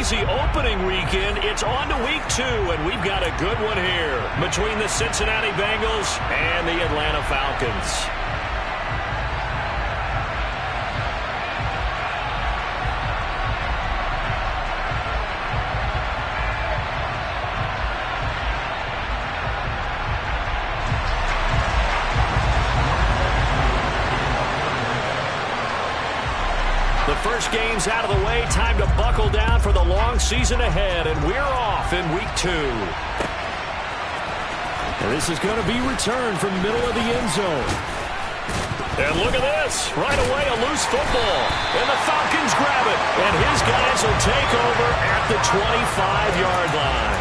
crazy opening weekend. It's on to week 2, and we've got a good one here between the Cincinnati Bengals and the Atlanta Falcons. First game's out of the way. Time to buckle down for the long season ahead, and we're off in week 2. And this is going to be returned from the middle of the end zone. And look at this. Right away, a loose football. And the Falcons grab it. And his guys will take over at the 25-yard line.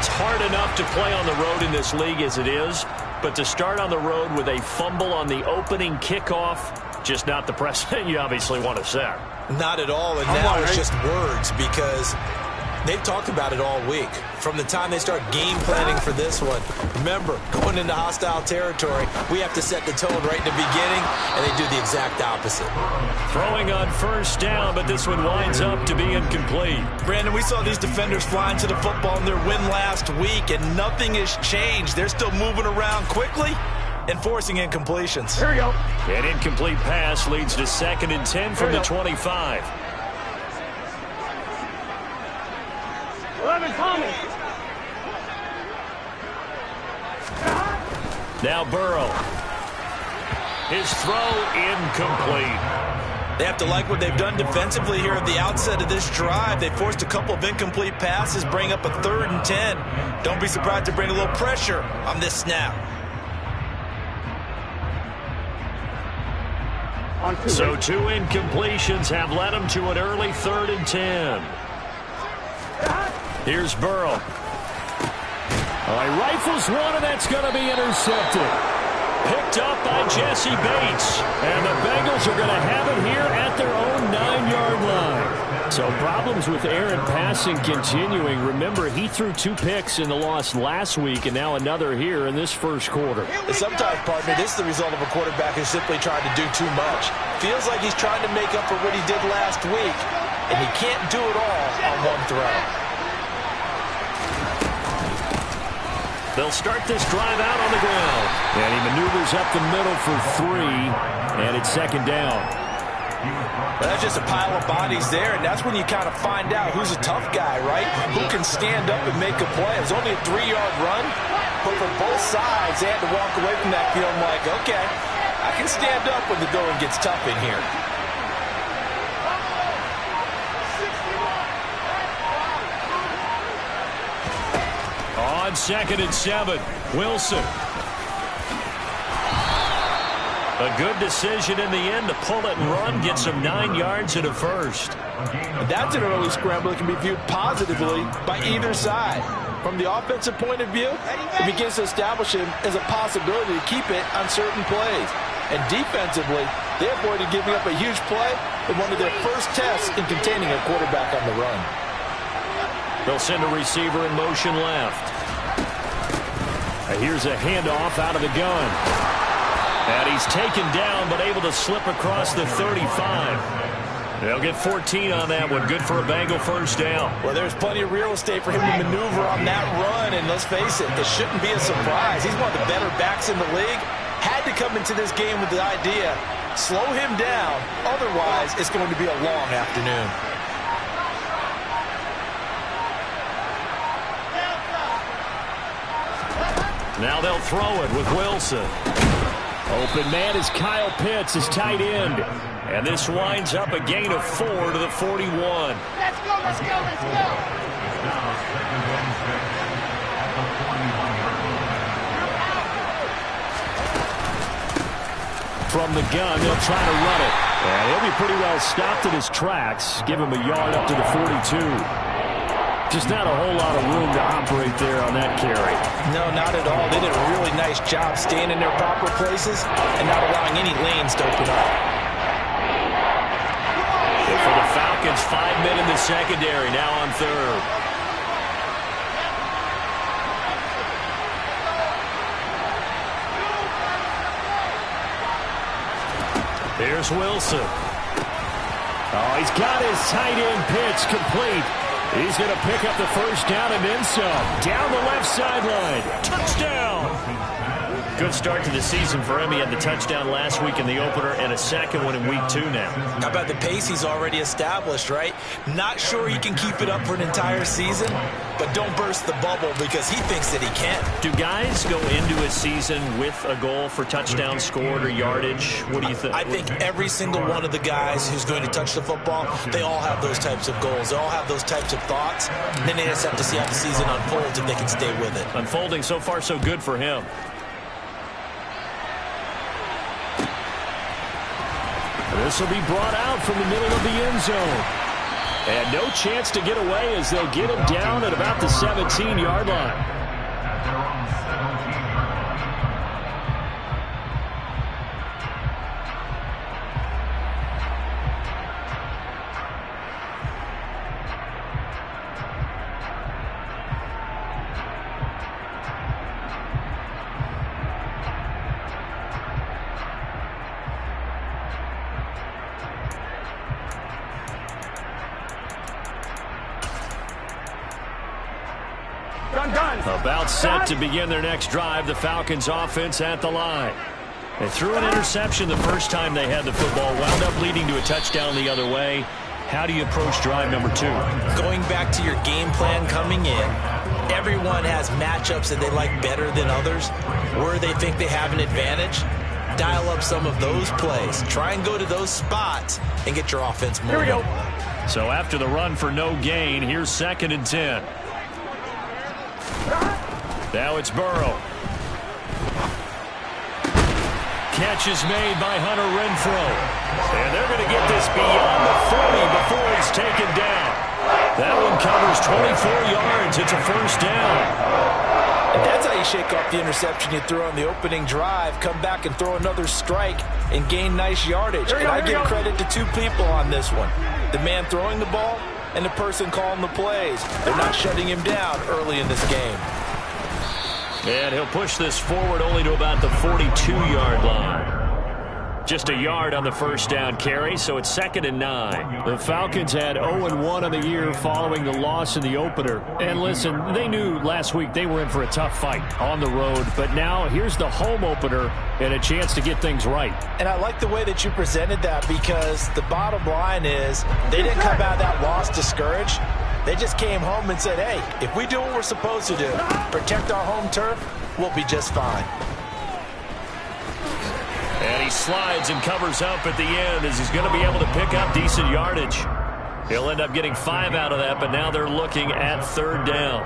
It's hard enough to play on the road in this league as it is, but to start on the road with a fumble on the opening kickoff, just not the precedent you obviously want to set. Not at all, and now it's just words because they've talked about it all week. From the time they start game planning for this one, remember, going into hostile territory, we have to set the tone right in the beginning, and they do the exact opposite. Throwing on first down, but this one winds up to be incomplete. Brandon, we saw these defenders flying to the football in their win last week, and nothing has changed. They're still moving around quickly and forcing incompletions. Here we go. An incomplete pass leads to 2nd and 10 from the 25. 11, Tommy. Now Burrow. His throw incomplete. They have to like what they've done defensively here at the outset of this drive. They forced a couple of incomplete passes, bring up a 3rd and 10. Don't be surprised to bring a little pressure on this snap. So 2 incompletions have led him to an early 3rd and 10. Here's Burrow. He rifles one, and that's going to be intercepted. Picked up by Jesse Bates. And the Bengals are going to have it here at their own 9-yard line. So problems with Aaron passing continuing. Remember, he threw 2 picks in the loss last week, and now another here in this first quarter. And sometimes, partner, this is the result of a quarterback who's simply trying to do too much. Feels like he's trying to make up for what he did last week, and he can't do it all on one throw. They'll start this drive out on the ground. And he maneuvers up the middle for 3, and it's 2nd down. Well, that's just a pile of bodies there, and that's when you kind of find out who's a tough guy, right? Who can stand up and make a play. It was only a 3-yard run, but for both sides, they had to walk away from that field like, okay, I can stand up when the going gets tough in here. On 2nd and 7, Wilson. A good decision in the end to pull it and run, get some 9 yards and a first. That's an early scramble that can be viewed positively by either side. From the offensive point of view, it begins to establish him as a possibility to keep it on certain plays. And defensively, they avoided giving up a huge play in one of their first tests in containing a quarterback on the run. They'll send a receiver in motion left. Here's a handoff out of the gun. And he's taken down, but able to slip across the 35. They'll get 14 on that one. Good for a Bengal first down. Well, there's plenty of real estate for him to maneuver on that run, and let's face it, it shouldn't be a surprise. He's one of the better backs in the league. Had to come into this game with the idea, slow him down, otherwise it's going to be a long afternoon. Now they'll throw it with Wilson. Open man is Kyle Pitts, his tight end. And this winds up a gain of 4 to the 41. Let's go, let's go, let's go. From the gun, they'll try to run it. And he'll be pretty well stopped in his tracks. Give him a yard up to the 42. Just not a whole lot of room to operate there on that carry. No, not at all. They did a really nice job staying in their proper places and not allowing any lanes to open up. And for the Falcons, 5 men in the secondary, now on third. Here's Wilson. Oh, he's got his tight end pitch complete. He's going to pick up the first down and then some. Down the left sideline. Touchdown. Good start to the season for him. He had the touchdown last week in the opener and a second one in week 2 now. How about the pace he's already established, right? Not sure he can keep it up for an entire season, but don't burst the bubble because he thinks that he can. Do guys go into a season with a goal for touchdown scored or yardage? What do you think? I think every single one of the guys who's going to touch the football, they all have those types of goals. They all have those types of thoughts. And then they just have to see how the season unfolds if they can stay with it. Unfolding so far so good for him. This will be brought out from the middle of the end zone. And no chance to get away as they'll get him down at about the 17-yard line. About set to begin their next drive. The Falcons offense at the line. They threw an interception the first time they had the football. Wound up leading to a touchdown the other way. How do you approach drive number 2? Going back to your game plan coming in, everyone has matchups that they like better than others. Where they think they have an advantage, dial up some of those plays. Try and go to those spots and get your offense moving. Here we go. So after the run for no gain, here's 2nd and 10. Now it's Burrow. Catch is made by Hunter Renfrow. And they're going to get this beyond the 40 before it's taken down. That one covers 24 yards. It's a first down. And that's how you shake off the interception you threw on the opening drive. Come back and throw another strike and gain nice yardage. And I give credit to 2 people on this one. The man throwing the ball and the person calling the plays. They're not shutting him down early in this game. And he'll push this forward only to about the 42-yard line. Just a yard on the first down carry, so it's 2nd and 9. The Falcons had 0-1 on the year following the loss in the opener. And listen, they knew last week they were in for a tough fight on the road. But now here's the home opener and a chance to get things right. And I like the way that you presented that because the bottom line is they didn't come out of that loss discouraged. They just came home and said, hey, if we do what we're supposed to do, protect our home turf, we'll be just fine. And he slides and covers up at the end as he's going to be able to pick up decent yardage. He'll end up getting 5 out of that, but now they're looking at 3rd down.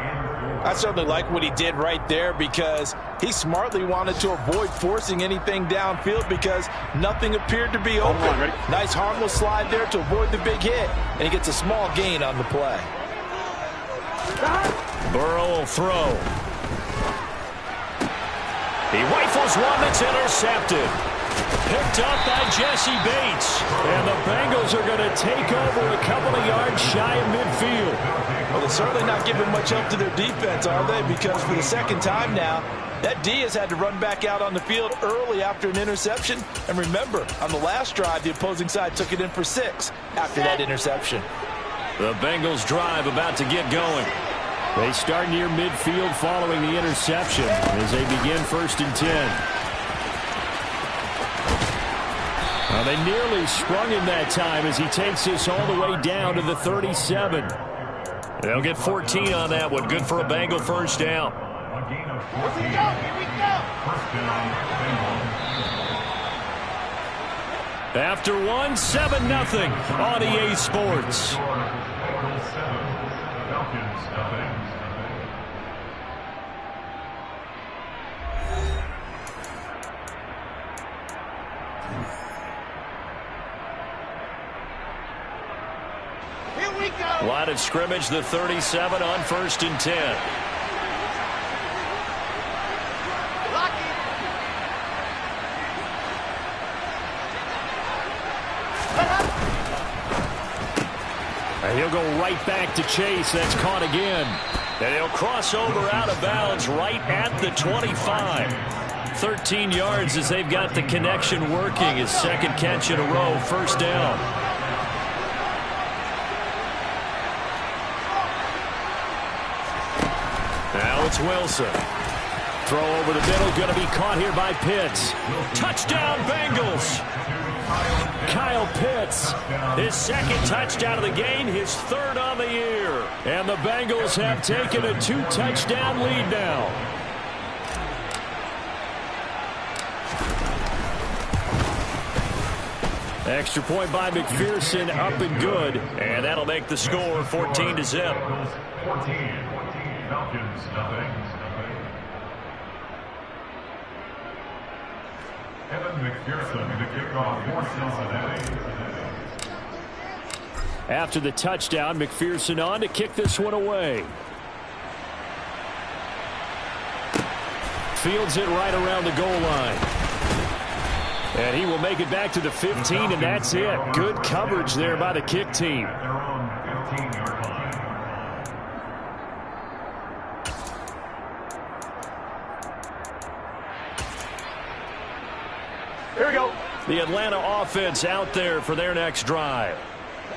I certainly like what he did right there because he smartly wanted to avoid forcing anything downfield because nothing appeared to be open. Nice harmless slide there to avoid the big hit, and he gets a small gain on the play. Burrow will throw. He rifles one that's intercepted. Picked up by Jesse Bates. And the Bengals are going to take over a couple of yards shy of midfield. Well, they're certainly not giving much help to their defense, are they? Because for the 2nd time now, that D has had to run back out on the field early after an interception. And remember, on the last drive, the opposing side took it in for 6 after that interception. The Bengals drive about to get going. They start near midfield following the interception as they begin 1st and 10. Well, they nearly sprung him that time as he takes this all the way down to the 37. They'll get 14 on that one. Good for a Bengal first down. Here we go. After one, 7-0 on EA Sports. Here we go. Line of scrimmage, the 37 on 1st and 10. Lock it. And he'll go right back to Chase. That's caught again. And he'll cross over out of bounds right at the 25. 13 yards as they've got the connection working. His 2nd catch in a row, first down. Now it's Wilson. Throw over the middle, going to be caught here by Pitts. Touchdown, Bengals. Kyle Pitts, his second touchdown of the game, his third on the year. And the Bengals have taken a 2-touchdown lead now. Extra point by McPherson, up and good. And that'll make the score 14-0. 14. Falcons, nothing. Evan McPherson, the kickoff for Cincinnati. After the touchdown, McPherson on to kick this one away. Fields it right around the goal line. And he will make it back to the 15, and that's it. Good coverage there by the kick team. Here we go. The Atlanta offense out there for their next drive.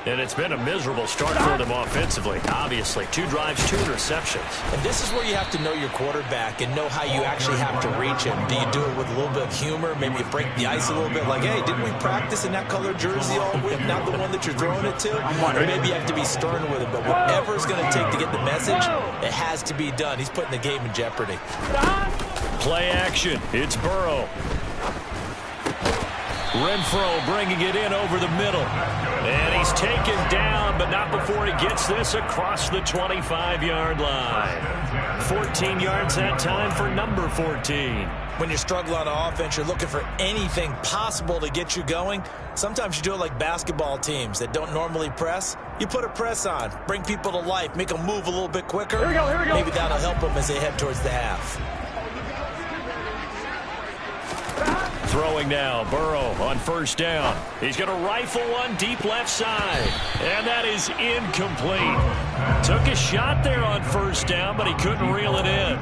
And it's been a miserable start for them offensively. Obviously, 2 drives, 2 interceptions. And this is where you have to know your quarterback and know how you actually have to reach him. Do you do it with a little bit of humor? Maybe you break the ice a little bit like, hey, didn't we practice in that color jersey all week? Not the one that you're throwing it to? Or maybe you have to be stern with him. But whatever it's going to take to get the message, it has to be done. He's putting the game in jeopardy. Play action. It's Burrow. Renfro bringing it in over the middle. And he's taken down, but not before he gets this across the 25-yard line. 14 yards that time for number 14. When you're struggling on offense, you're looking for anything possible to get you going. Sometimes you do it like basketball teams that don't normally press. You put a press on, bring people to life, make them move a little bit quicker. Here we go, here we go. Maybe that'll help them as they head towards the half. Throwing now, Burrow on first down. He's going to rifle one deep left side. And that is incomplete. Took a shot there on first down, but he couldn't reel it in.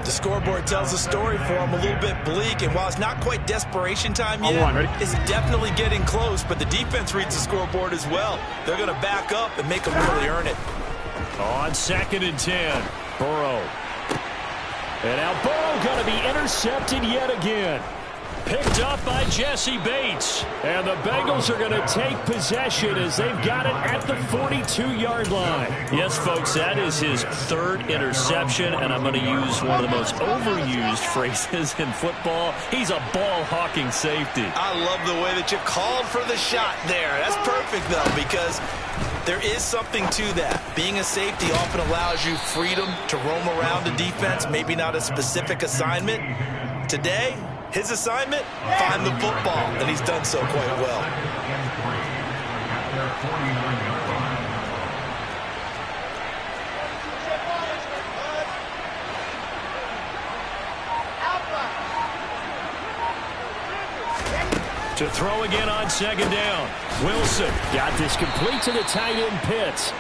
The scoreboard tells a story for him, a little bit bleak. And while it's not quite desperation time yet, it's definitely getting close. But the defense reads the scoreboard as well. They're going to back up and make them really earn it. On 2nd and 10, Burrow. And now Burrow going to be intercepted yet again. Picked up by Jesse Bates. And the Bengals are going to take possession as they've got it at the 42-yard line. Yes, folks, that is his 3rd interception, and I'm going to use one of the most overused phrases in football. He's a ball-hawking safety. I love the way that you called for the shot there. That's perfect, though, because there is something to that. Being a safety often allows you freedom to roam around the defense, maybe not a specific assignment. Today, his assignment, find the football, and he's done so quite well. To throw again on 2nd down. Wilson got this complete to the tight end Pitts.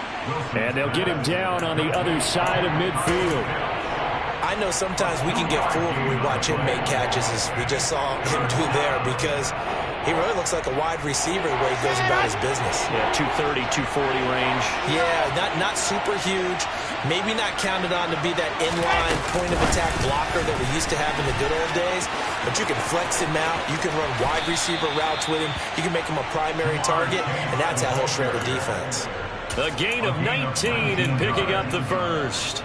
And they'll get him down on the other side of midfield. I know sometimes we can get fooled when we watch him make catches, as we just saw him do there, because he really looks like a wide receiver the way he goes about his business. Yeah, 230, 240 range. Yeah, not super huge. Maybe not counted on to be that inline point-of-attack blocker that we used to have in the good old days, but you can flex him out. You can run wide receiver routes with him. You can make him a primary target, and that's how he'll shred a defense. A gain of 19 and picking up the first.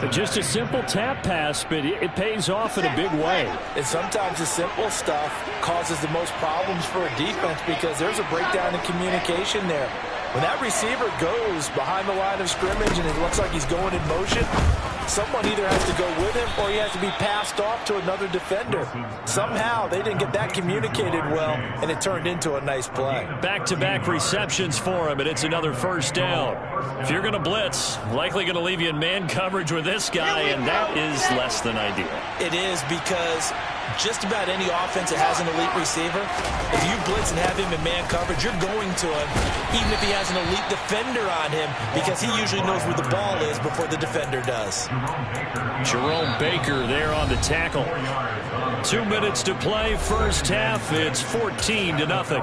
Just a simple tap pass, but it pays off in a big way. And sometimes the simple stuff causes the most problems for a defense because there's a breakdown in communication there. When that receiver goes behind the line of scrimmage and it looks like he's going in motion, someone either has to go with him or he has to be passed off to another defender. Somehow they didn't get that communicated well, and it turned into a nice play. Back-to-back receptions for him, and it's another first down. If you're going to blitz, likely going to leave you in man coverage with this guy, and that is less than ideal. It is, because just about any offense that has an elite receiver, if you blitz and have him in man coverage, you're going to him, even if he has an elite defender on him, because he usually knows where the ball is before the defender does. Jerome Baker there on the tackle. 2 minutes to play, first half. It's 14-0.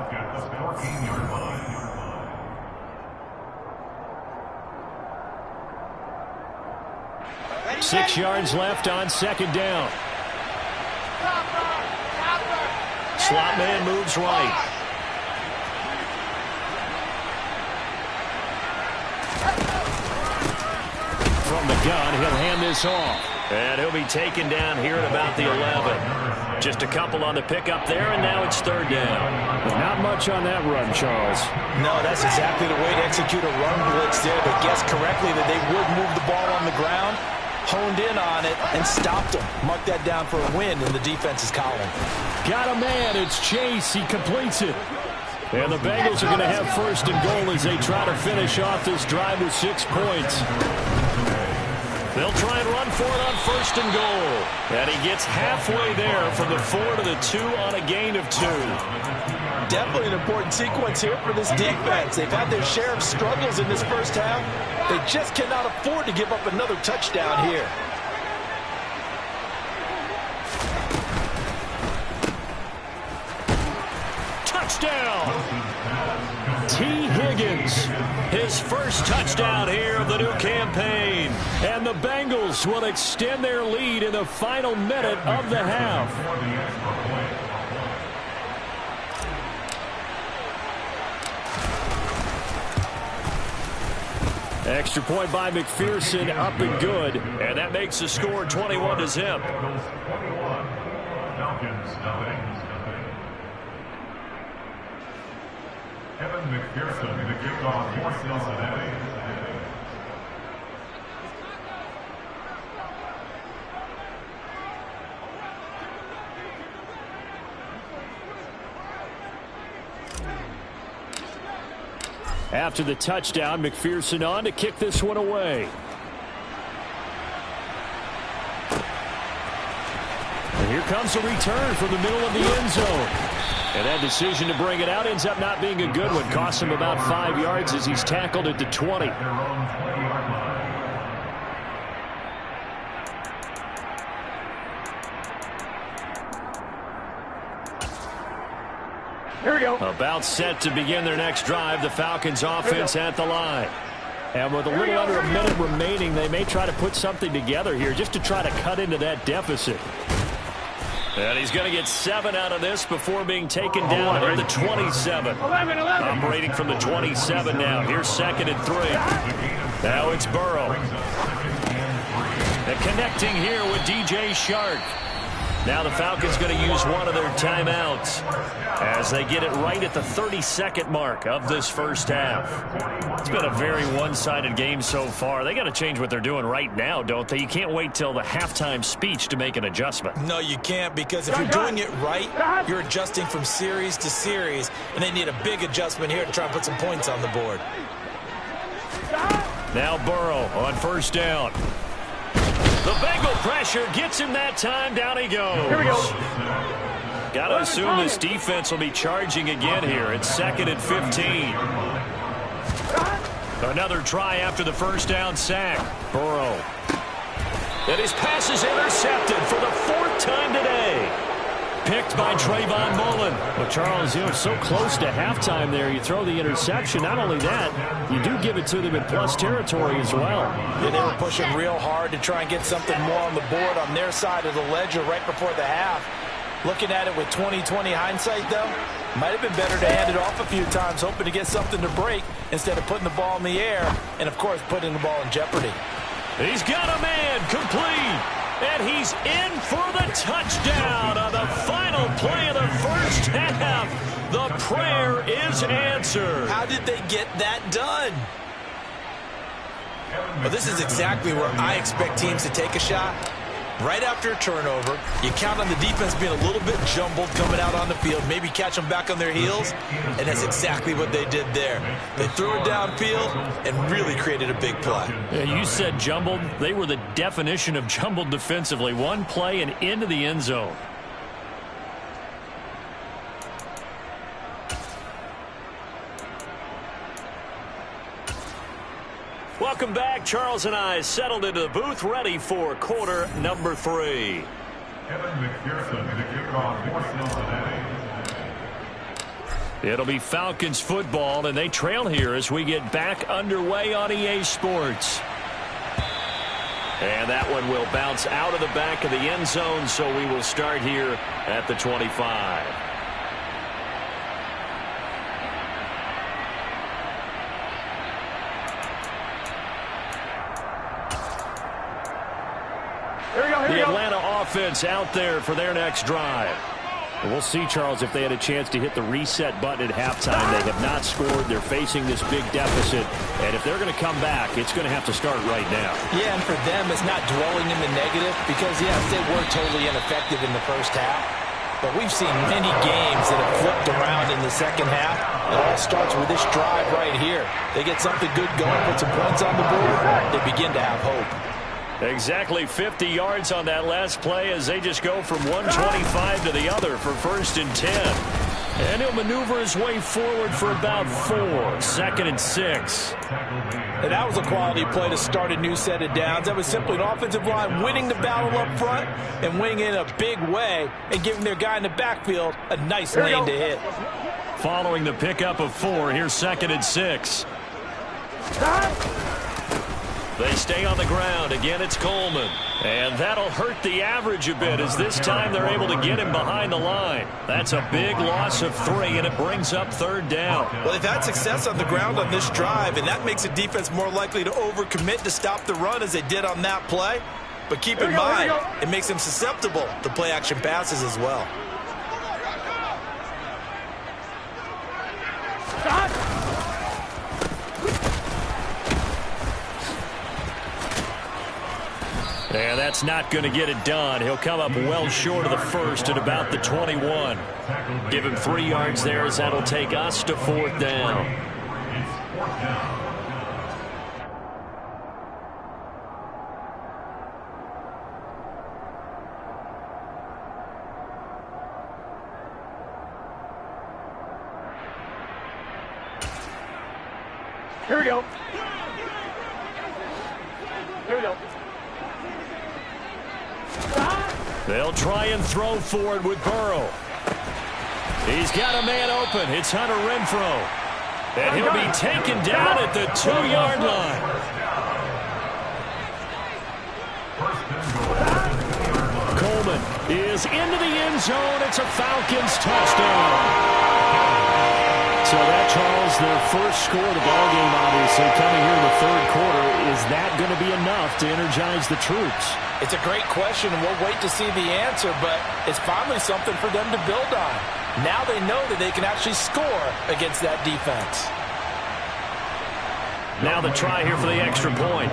6 yards left on second down. Slot man moves right. From the gun, he'll hand this off. And he'll be taken down here at about the 11. Just a couple on the pickup there, and now it's third down. Not much on that run, Charles. No, that's exactly the way to execute a run blitz there. They guessed correctly that they would move the ball on the ground, honed in on it, and stopped them. Mark that down for a win in the defense's column. Got a man. It's Chase. He completes it. And the Bengals are going to have first and goal as they try to finish off this drive with 6 points. They'll try and run for it on first and goal. And he gets halfway there from the 4 to the 2 on a gain of 2. Definitely an important sequence here for this defense. They've had their share of struggles in this first half. They just cannot afford to give up another touchdown here. Touchdown! T. Higgins, his first touchdown here of the new campaign. And the Bengals will extend their lead in the final minute of the half. Extra point by McPherson, up and good. And that makes the score 21-0. Kevin McPherson, the kickoff for Cincinnati. After the touchdown, McPherson on to kick this one away. And here comes a return from the middle of the end zone. And that decision to bring it out ends up not being a good one. Costs him about 5 yards as he's tackled at the 20. Here we go. About set to begin their next drive. The Falcons offense at the line. And with a little under a minute remaining, they may try to put something together here just to try to cut into that deficit. And he's going to get 7 out of this before being taken down at the 27. 11. Operating from the 27 now. Here's 2nd and 3. Now it's Burrow. And connecting here with DJ Shark. Now the Falcons going to use one of their timeouts as they get it right at the 32nd mark of this first half. It's been a very one-sided game so far. They got to change what they're doing right now, don't they? You can't wait till the halftime speech to make an adjustment. No, you can't, because if you're doing it right, you're adjusting from series to series, and they need a big adjustment here to try and put some points on the board. Now Burrow on first down. The Bengal pressure gets him that time. Down he goes. Here we go. Got to assume this defense will be charging again here. It's 2nd and 15. Another try after the first down sack. Burrow. And his pass is intercepted for the 4th time today. Picked by Trayvon Mullen. Well, Charles, you know, so close to halftime there. You throw the interception. Not only that, you do give it to them in plus territory as well. Yeah, they were pushing real hard to try and get something more on the board on their side of the ledger right before the half. Looking at it with 20/20 hindsight, though, might have been better to hand it off a few times, hoping to get something to break instead of putting the ball in the air and, of course, putting the ball in jeopardy. He's got a man complete. And he's in for the touchdown on the final play of the first half. The prayer is answered. How did they get that done? Well, this is exactly where I expect teams to take a shot. Right after a turnover, you count on the defense being a little bit jumbled coming out on the field, maybe catch them back on their heels, and that's exactly what they did there. They threw it downfield and really created a big play. Yeah, you said jumbled. They were the definition of jumbled defensively. One play and into the end zone. Welcome back. Charles and I settled into the booth, ready for quarter number 3. Kevin McPherson, the kickoff for Cincinnati. It'll be Falcons football, and they trail here as we get back underway on EA Sports. And that one will bounce out of the back of the end zone, so we will start here at the 25. The Atlanta offense out there for their next drive. And we'll see, Charles, if they had a chance to hit the reset button at halftime. They have not scored. They're facing this big deficit. And if they're going to come back, it's going to have to start right now. Yeah, and for them, it's not dwelling in the negative because, yes, they were totally ineffective in the first half. But we've seen many games that have flipped around in the second half. It all starts with this drive right here. They get something good going, put some points on the board, they begin to have hope. Exactly 50 yards on that last play as they just go from 125 to the other for 1st and 10. And he'll maneuver his way forward for about 4. 2nd and 6. And that was a quality play to start a new set of downs. That was simply an offensive line winning the battle up front and winning in a big way and giving their guy in the backfield a nice lane to hit. Following the pickup of 4, here's 2nd and 6. They stay on the ground. Again, it's Coleman. And that'll hurt the average a bit as this time they're able to get him behind the line. That's a big loss of 3, and it brings up 3rd down. Well, they've had success on the ground on this drive, and that makes a defense more likely to overcommit to stop the run as they did on that play. But keep in mind, it makes them susceptible to play-action passes as well. And that's not going to get it done. He'll come up well short of the first at about the 21. Give him 3 yards there as that'll take us to 4th down. Here we go. Here we go. They'll try and throw for it with Burrow. He's got a man open. It's Hunter Renfrow. And he'll be taken down at the 2-yard line. Coleman is into the end zone. It's a Falcons touchdown. So that, Charles, their first score of the ballgame, obviously, coming here in the 3rd quarter. Is that going to be enough to energize the troops? It's a great question, and we'll wait to see the answer, but it's finally something for them to build on. Now they know that they can actually score against that defense. Now the try here for the extra point.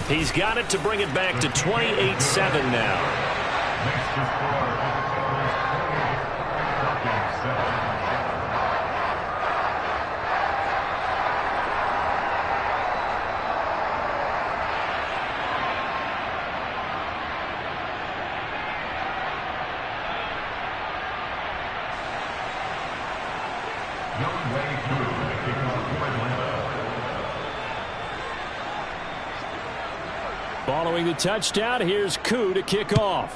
He's got it to bring it back to 28-7 now. Following the touchdown, here's Koo to kick off.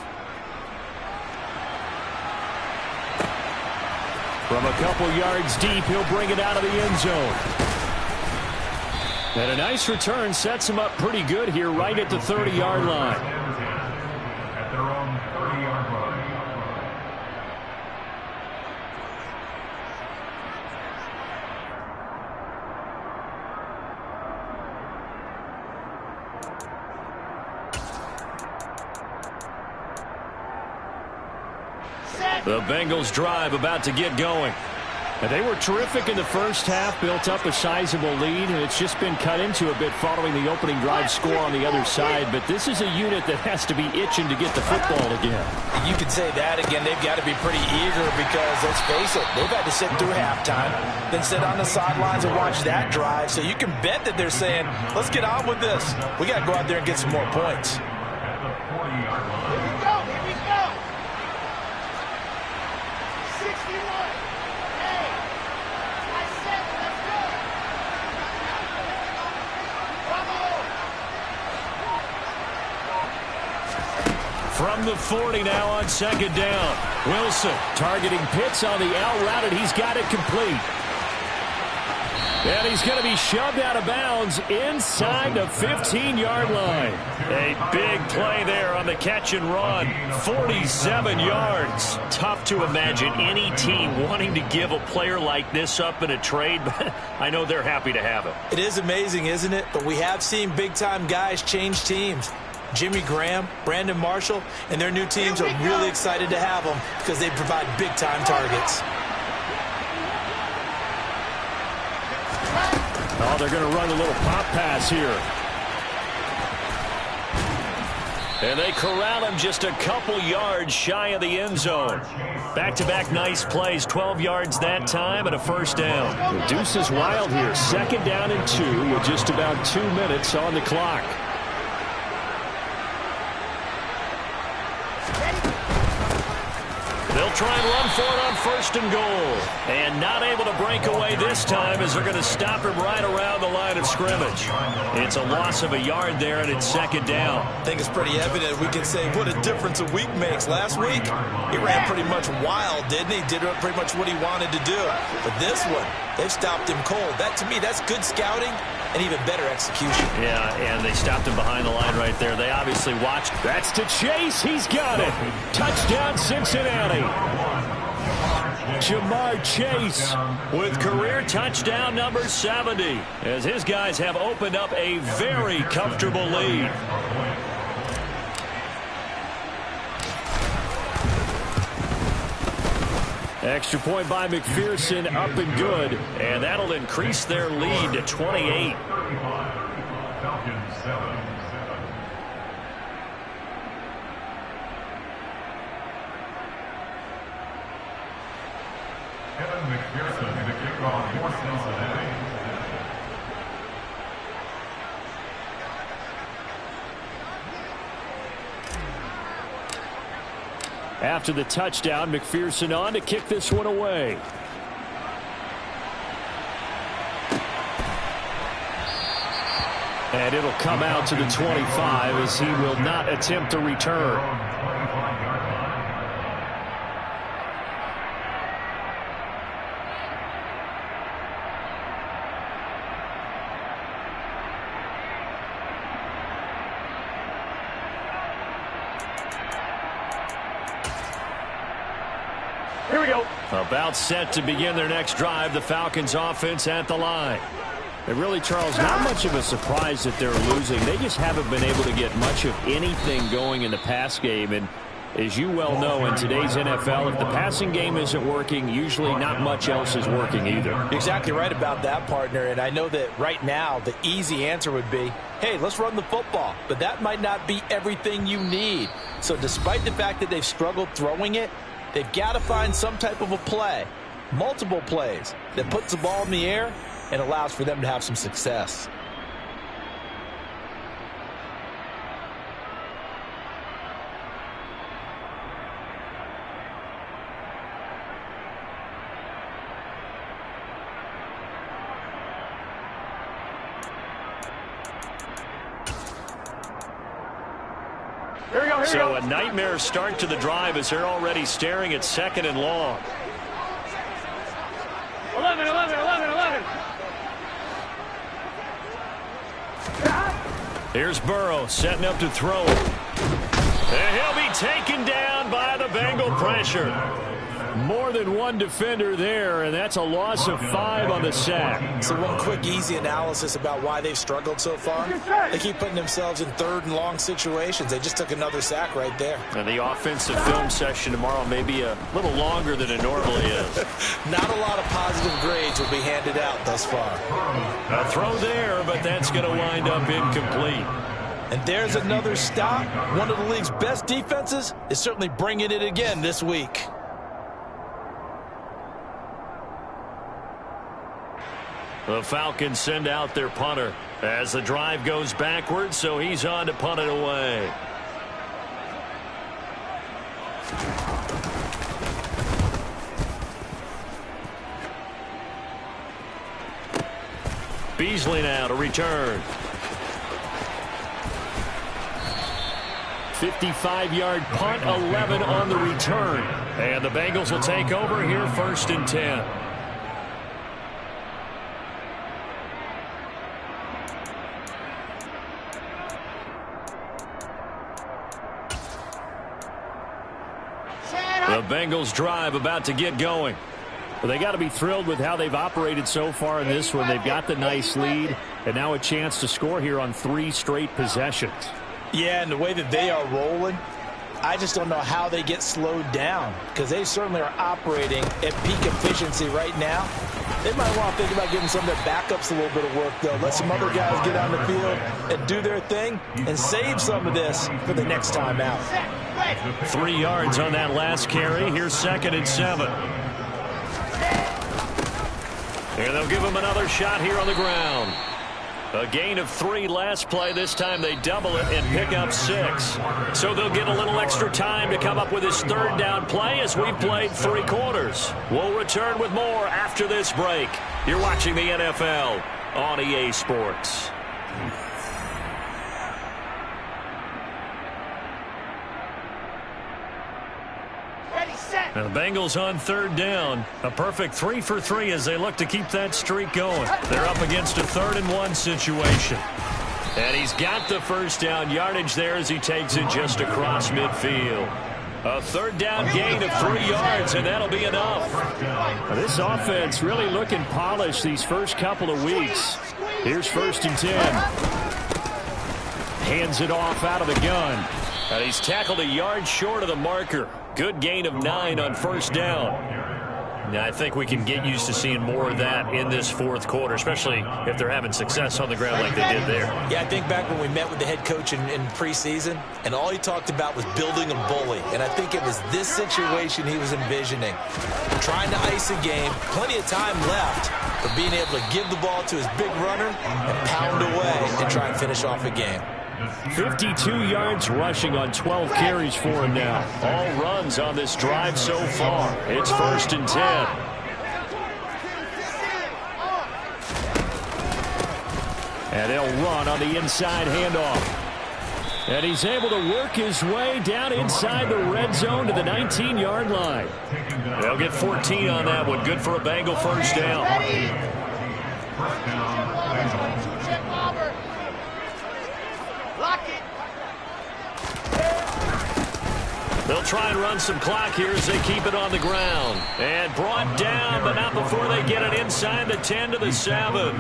From a couple yards deep, he'll bring it out of the end zone. And a nice return sets him up pretty good here right at the 30-yard line. At their own 30-yard line. The Bengals drive about to get going. And they were terrific in the first half, built up a sizable lead, and it's just been cut into a bit following the opening drive score on the other side. But this is a unit that has to be itching to get the football again. You could say that again. They've got to be pretty eager because, let's face it, they've had to sit through halftime, then sit on the sidelines and watch that drive. So you can bet that they're saying, let's get on with this. We got to go out there and get some more points. At the 40-yard line. Here we go. Here we go. 61. Hey. I said, let's go. Bravo. From the 40 now on 2nd down. Wilson targeting Pitts on the out route, and he's got it complete. And he's going to be shoved out of bounds inside the 15-yard line. A big play there on the catch and run. 47 yards. Tough to imagine any team wanting to give a player like this up in a trade, but I know they're happy to have him. It is amazing, isn't it? But we have seen big-time guys change teams. Jimmy Graham, Brandon Marshall, and their new teams are really excited to have them because they provide big-time targets. Oh, they're going to run a little pop pass here. And they corral him just a couple yards shy of the end zone. Back-to-back nice plays, 12 yards that time and a first down. The deuce is wild here. 2nd down and 2 with just about 2 minutes on the clock. They'll try and run for it on 1st and goal. And not able to break away this time as they're going to stop him right around the line of scrimmage. It's a loss of a yard there, and it's 2nd down. I think it's pretty evident. We can say what a difference a week makes. Last week, he ran pretty much wild, didn't he? Did pretty much what he wanted to do. But this one, they've stopped him cold. That, to me, that's good scouting and even better execution. Yeah, and they stopped him behind the line right there. They obviously watched. That's to Chase. He's got it. Touchdown, Cincinnati. Jamar Chase with career touchdown number 70 as his guys have opened up a very comfortable lead. Extra point by McPherson, up and good, and that'll increase their lead to 28. Kevin McPherson, the kickoff for Cincinnati. After the touchdown, McPherson on to kick this one away. And it'll come out to the 25 as he will not attempt a return. Here we go. About set to begin their next drive, the Falcons offense at the line. And really, Charles, not much of a surprise that they're losing. They just haven't been able to get much of anything going in the pass game. And as you well know, in today's NFL, if the passing game isn't working, usually not much else is working either. You're exactly right about that, partner. And I know that right now the easy answer would be, hey, let's run the football. But that might not be everything you need. So despite the fact that they've struggled throwing it, they've got to find some type of a play, multiple plays, that puts the ball in the air and allows for them to have some success. So a nightmare start to the drive as they're already staring at 2nd and long. 11. Here's Burrow setting up to throw. And he'll be taken down by the Bengal pressure. More than one defender there, and that's a loss of 5 on the sack. So one quick, easy analysis about why they've struggled so far. They keep putting themselves in 3rd and long situations. They just took another sack right there. And the offensive film session tomorrow may be a little longer than it normally is. Not a lot of positive grades will be handed out thus far. A throw there, but that's going to wind up incomplete. And there's another stop. One of the league's best defenses is certainly bringing it again this week. The Falcons send out their punter as the drive goes backwards, so he's on to punt it away. Beasley now to return. 55-yard punt, 11 on the return. And the Bengals will take over here 1st and 10. The Bengals drive about to get going. Well, they got to be thrilled with how they've operated so far in this one. They've got the nice lead, and now a chance to score here on 3 straight possessions. Yeah, and the way that they are rolling, I just don't know how they get slowed down, because they certainly are operating at peak efficiency right now. They might want to think about giving some of their backups a little bit of work, though. Let some other guys get on the field and do their thing and save some of this for the next time out. 3 yards on that last carry. Here's 2nd and 7. And they'll give him another shot here on the ground. A gain of 3 last play. This time they double it and pick up 6. So they'll get a little extra time to come up with his 3rd down play as we've played 3 quarters. We'll return with more after this break. You're watching the NFL on EA Sports. Now the Bengals on 3rd down. A perfect 3 for 3 as they look to keep that streak going. They're up against a 3rd and 1 situation. And he's got the 1st down yardage there as he takes it just across midfield. A 3rd down gain of 3 yards, and that'll be enough. Now, this offense really looking polished these first couple of weeks. Here's 1st and 10. Hands it off out of the gun. And he's tackled a yard short of the marker. Good gain of 9 on 1st down. Now, I think we can get used to seeing more of that in this 4th quarter, especially if they're having success on the ground like they did there. Yeah, I think back when we met with the head coach in preseason, and all he talked about was building a bully. And I think it was this situation he was envisioning. Trying to ice a game, plenty of time left, but being able to give the ball to his big runner and pound away and try and finish off a game. 52 yards rushing on 12 carries for him now. All runs on this drive so far. It's 1st and 10. And they'll run on the inside handoff. And he's able to work his way down inside the red zone to the 19-yard line. They'll get 14 on that one. Good for a Bengal 1st down. They'll try and run some clock here as they keep it on the ground. And brought down, but not before they get it inside the 10 to the 7.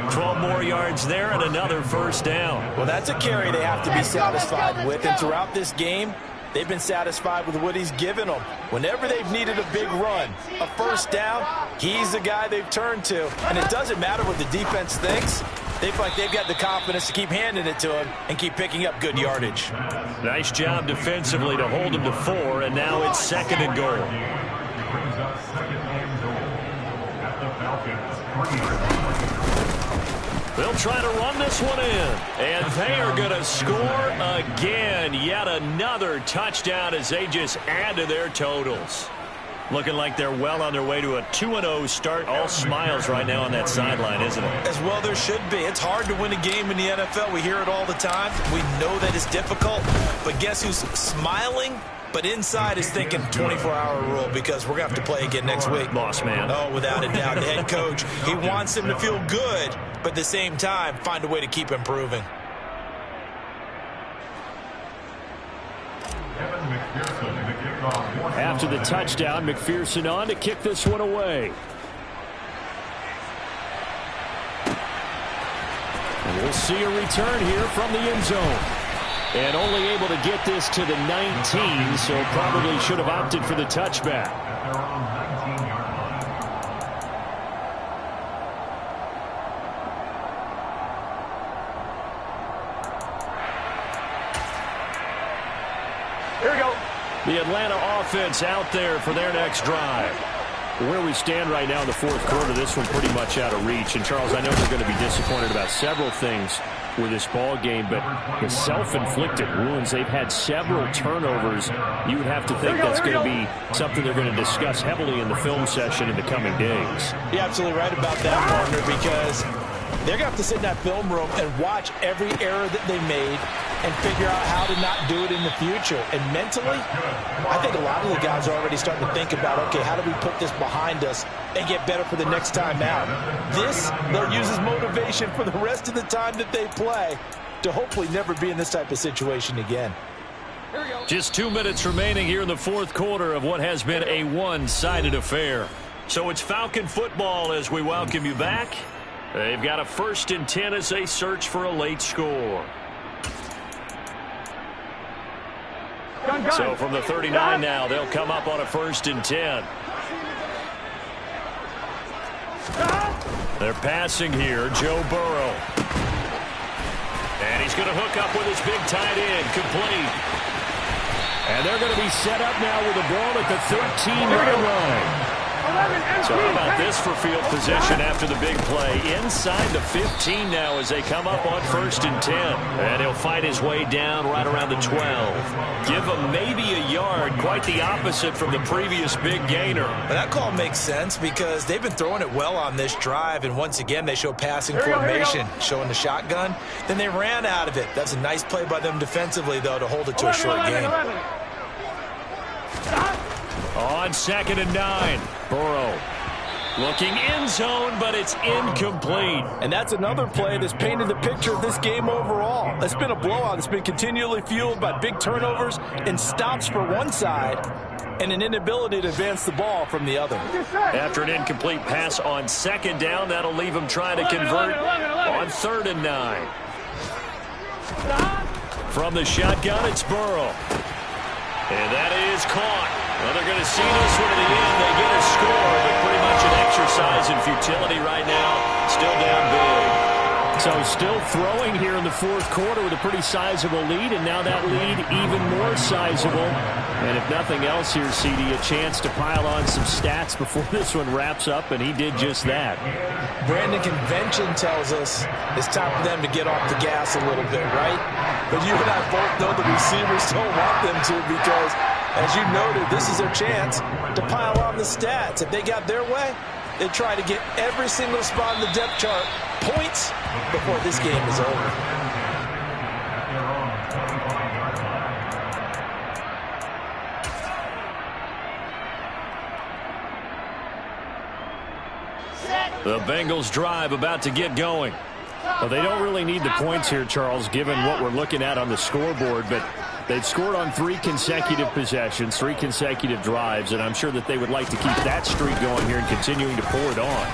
12 more yards there and another 1st down. Well, that's a carry they have to be satisfied with. And throughout this game, they've been satisfied with what he's given them. Whenever they've needed a big run, a 1st down, he's the guy they've turned to. And it doesn't matter what the defense thinks. They feel like they've got the confidence to keep handing it to him and keep picking up good yardage. Nice job defensively to hold him to 4, and now it's 2nd and goal. They'll try to run this one in, and they are going to score again. Yet another touchdown as they just add to their totals. Looking like they're well on their way to a 2-0 start. All smiles right now on that sideline, isn't it? As well there should be. It's hard to win a game in the NFL. We hear it all the time. We know that it's difficult. But guess who's smiling? But inside is thinking 24-hour rule because we're going to have to play again next week. Boss man. Oh, without a doubt. The head coach, he wants them to feel good, but at the same time, find a way to keep improving. After the touchdown, McPherson on to kick this one away. And we'll see a return here from the end zone. And only able to get this to the 19, so probably should have opted for the touchback. Here we go. The Atlanta offense out there for their next drive. Where we stand right now in the 4th quarter, this one pretty much out of reach. And, Charles, I know they're going to be disappointed about several things with this ball game, but the self-inflicted wounds, they've had several turnovers. You would have to think that's going to be something they're going to discuss heavily in the film session in the coming days. You're absolutely right about that, partner, because they're going to have to sit in that film room and watch every error that they made and figure out how to not do it in the future. And mentally, I think a lot of the guys are already starting to think about, okay, how do we put this behind us and get better for the next time out? This, they'll use as motivation for the rest of the time that they play to hopefully never be in this type of situation again. Here we go. Just 2 minutes remaining here in the fourth quarter of what has been a one-sided affair. So it's Falcon football as we welcome you back. They've got a 1st and 10 as they search for a late score. So from the 39 now, they'll come up on a 1st and 10. They're passing here, Joe Burrow. And he's going to hook up with his big tight end, complete. And they're going to be set up now with the ball at the 13-yard line. So how about this for field position after the big play? Inside the 15 now as they come up on 1st and 10. And he'll fight his way down right around the 12. Give him maybe a yard, quite the opposite from the previous big gainer. But that call makes sense because they've been throwing it well on this drive, and once again they show passing formation, showing the shotgun. Then they ran out of it. That's a nice play by them defensively, though, to hold it to a short gain. On 2nd and 9, Burrow looking end zone, but it's incomplete. And that's another play that's painted the picture of this game overall. It's been a blowout. It's been continually fueled by big turnovers and stops for one side and an inability to advance the ball from the other. After an incomplete pass on 2nd down, that'll leave him trying to convert on 3rd and 9. From the shotgun, it's Burrow. And that is caught. Well, they're going to see this one at the end. They get a score, but pretty much an exercise in futility right now. Still down big. So still throwing here in the fourth quarter with a pretty sizable lead, and now that lead even more sizable. And if nothing else here, CD, a chance to pile on some stats before this one wraps up, and he did just that. Brandon, convention tells us it's time for them to get off the gas a little bit, right? But you and I both know the receivers don't want them to because, as you noted, this is their chance to pile on the stats. If they got their way, they try to get every single spot in the depth chart points before this game is over. The Bengals drive about to get going. Well, they don't really need the points here, Charles, given what we're looking at on the scoreboard, but they've scored on 3 consecutive possessions, 3 consecutive drives, and I'm sure that they would like to keep that streak going here and continuing to pour it on.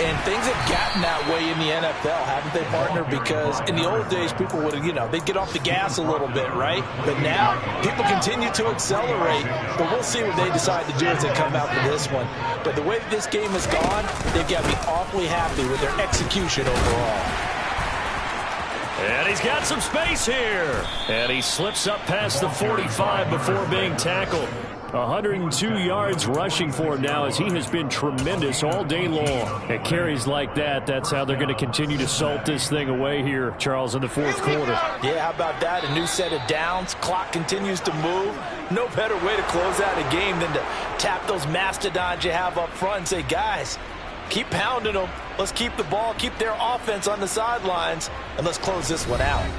And things have gotten that way in the NFL, haven't they, partner? Because in the old days, people would, they'd get off the gas a little bit, right? But now, people continue to accelerate. But we'll see what they decide to do as they come out for this one. But the way that this game has gone, they've got to be awfully happy with their execution overall. And he's got some space here. And he slips up past the 45 before being tackled. 102 yards rushing for him now as he has been tremendous all day long. At carries like that, that's how they're going to continue to salt this thing away here, Charles, in the fourth quarter. Yeah, how about that? A new set of downs. Clock continues to move. No better way to close out a game than to tap those mastodons you have up front and say, guys, keep pounding them. Let's keep the ball, keep their offense on the sidelines, and let's close this one out.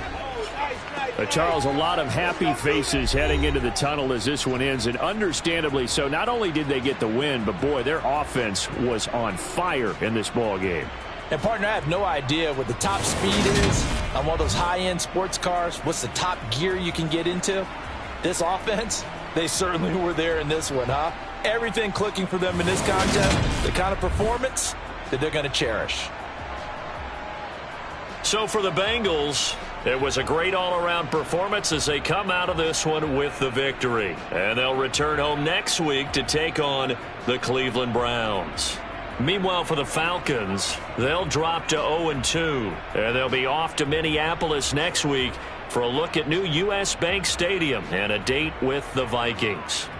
Charles, a lot of happy faces heading into the tunnel as this one ends, and understandably so. Not only did they get the win, but, boy, their offense was on fire in this ball game. And, partner, I have no idea what the top speed is on one of those high-end sports cars. What's the top gear you can get into? This offense, they certainly were there in this one, huh? Everything clicking for them in this contest, the kind of performance that they're going to cherish. So for the Bengals, it was a great all-around performance as they come out of this one with the victory. And they'll return home next week to take on the Cleveland Browns. Meanwhile, for the Falcons, they'll drop to 0-2. And they'll be off to Minneapolis next week for a look at new U.S. Bank Stadium and a date with the Vikings.